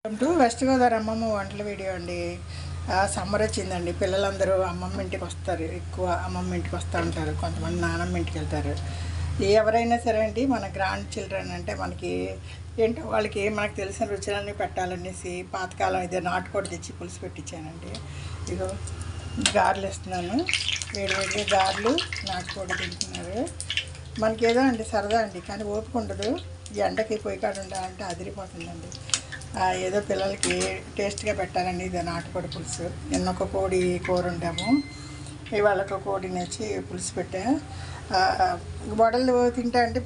Welcome to west Godavari అమ్మమ్మ వంటల video అండి. సమ్మర్ వచ్చిందండి. పిల్లలందరూ అమ్మమ్మ ఇంటికి వస్తారు. ఎక్కువ అమ్మమ్మ ఇంటికి వస్తూ ఉంటారు. కొంతమంది నానమ్మ ఇంటికి వెళ్తారు. ఎవరైనా సరే అండి, మన గ్రాండ్ చిల్డ్రన్ అంటే మనకి ఏంటో వాళ్ళకి మనకు తెలిసిన రుచులన్నీ పెట్టాలనేసి పాతకాలం ఇదే నాటుకోడి తెచ్చి పులుసు పెట్టించానండి. ఇగో గారెలు వేస్తున్నాను. వేడివేడిగా గారెలు నాటుకోడి తింటున్నారు. మనకి ఏదో అండి సరదా అండి, కానీ ఓపిక ఉండదు. ఈ ఎండకి పొయ్యి కాడ ఉండాలంటే అదిరిపోతుందండి. ఏదో పిల్లలకి టేస్ట్గా పెట్టాలని ఇది నాటుకోడి పులుసు. నిన్న ఒక కోడి కూర ఉండాము, ఇవాళ ఒక కోడిని వచ్చి పులుసు పెట్టా. వడలు తింటా అంటే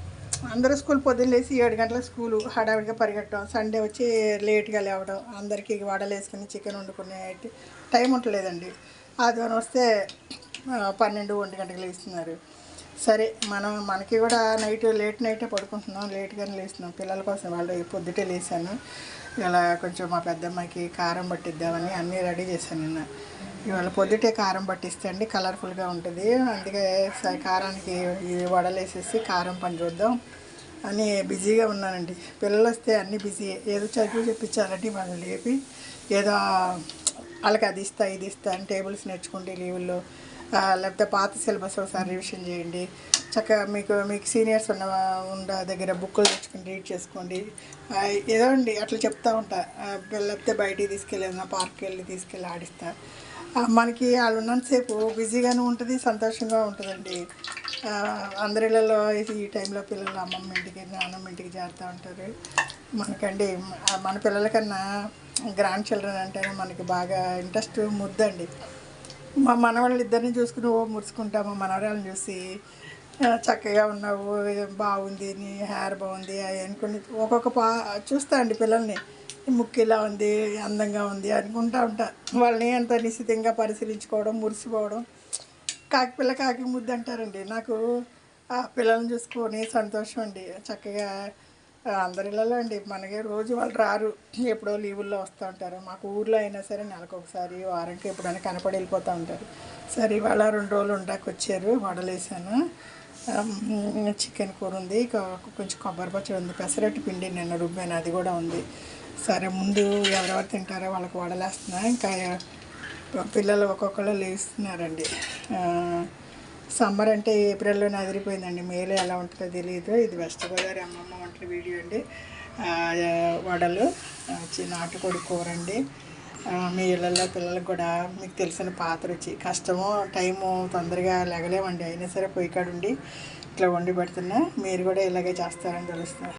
అందరూ స్కూల్ పొద్దున్న లేసి 7 గంటలకు స్కూలు, హడావిడిగా పరిగెట్టడం, సండే వచ్చి లేట్గా లేవడం, అందరికీ వడలు వేసుకుని చికెన్ వండుకునే టైం ఉండలేదండి. ఆదివారం వస్తే 12-1 గంటలకు లేస్తున్నారు. సరే, మనకి కూడా లేట్ నైటే పడుకుంటున్నాం, లేట్గానే లేస్తున్నాం. పిల్లల కోసం వాళ్ళు పొద్దుటే లేసాను. ఇలా కొంచెం మా పెద్దమ్మాయికి కారం పట్టిద్దామని అన్నీ రెడీ చేశాను నిన్న. ఇవాళ పొద్దుటే కారం పట్టిస్తే అండి కలర్ఫుల్గా ఉంటుంది. అందుకే కారానికి ఈ వడలు వేసేసి కారం పని చూద్దాం అని బిజీగా ఉన్నానండి. పిల్లలు వస్తే అన్నీ బిజీ. ఏదో చదువు చెప్పించాలంటే వాళ్ళు లేపి ఏదో వాళ్ళకి అది ఇస్తా ఇది ఇస్తా అని టేబుల్స్ నేర్చుకుంటే లీవుల్లో, లేకపోతే పాత సిలబస్ ఒకసారి రివిజన్ చేయండి, చక్కగా మీకు సీనియర్స్ ఉన్న దగ్గర బుక్కులు తెచ్చుకుని రీడ్ చేసుకోండి, ఏదో అండి అట్లా చెప్తూ ఉంటా. లేకపోతే బయటికి తీసుకెళ్ళి పార్క్కి వెళ్ళి తీసుకెళ్ళి ఆడిస్తా. మనకి వాళ్ళు ఉన్నంతసేపు బిజీగానే ఉంటుంది, సంతోషంగా ఉంటుందండి. అందరిళ్ళలో ఈ టైంలో పిల్లలు అమ్మమ్మ ఇంటికి నాన్నమ్మ ఇంటికి చేరుతూ ఉంటారు. మనకండి మన పిల్లలకన్నా గ్రాండ్ చిల్డ్రన్ అంటేనే మనకి బాగా ఇంట్రెస్ట్, ముద్దండి. మా మనవాళ్ళు ఇద్దరిని చూసుకుని ముడుచుకుంటాము. మనవరాలను చూసి చక్కగా ఉన్నావు, బాగుంది, నీ హెయిర్ బాగుంది అని అనుకుని ఒక్కొక్క చూస్తా అండి పిల్లల్ని. ముక్కు ఇలా ఉంది, అందంగా ఉంది అనుకుంటా ఉంటా. వాళ్ళని అంత నిశ్చితంగా పరిశీలించుకోవడం, మురిసిపోవడం. పిల్ల కాకి ముద్దు అంటారండి. నాకు ఆ పిల్లల్ని చూసుకొని సంతోషం అండి. చక్కగా అందరిళ్ళలో అండి, మనకి రోజు వాళ్ళు రారు, ఎప్పుడో లీవుల్లో వస్తూ ఉంటారు. మాకు ఊర్లో అయినా సరే నెలకు ఒకసారి, వారానికి ఎప్పుడైనా కనపడి వెళ్ళిపోతూ ఉంటారు. సరే, ఇవాళ 2 రోజులు ఉండడానికి వచ్చారు. వడలేసాను, చికెన్ కూర ఉంది, కొంచెం కొబ్బరి పచ్చడి ఉంది, పెసరట్టు పిండి నిన్న రుబ్బాను అది కూడా ఉంది. సరే, ముందు ఎవరెవరు తింటారో వాళ్ళకి వడలేస్తున్నా. ఇంకా పిల్లలు ఒక్కొక్కరు లేస్తున్నారండి. సమ్మర్ అంటే ఏప్రిల్లోనే అదిరిపోయిందండి. మేలో ఎలా ఉంటుందో తెలియదు. ఇది వెస్ట్ గోదావరి అమ్మమ్మ వంటల వీడియో అండి. వడలు, నాటుకోడి కూర అండి. మీ ఇళ్ళల్లో పిల్లలకు కూడా మీకు తెలిసిన పాత రుచి. కష్టమో టైము తొందరగా లెగలేమండి, అయినా సరే పొయ్యి కాడ ఉండి ఇట్లా వండి పెడుతున్నా. మీరు కూడా ఇలాగే చేస్తారని తెలుస్తున్నారు.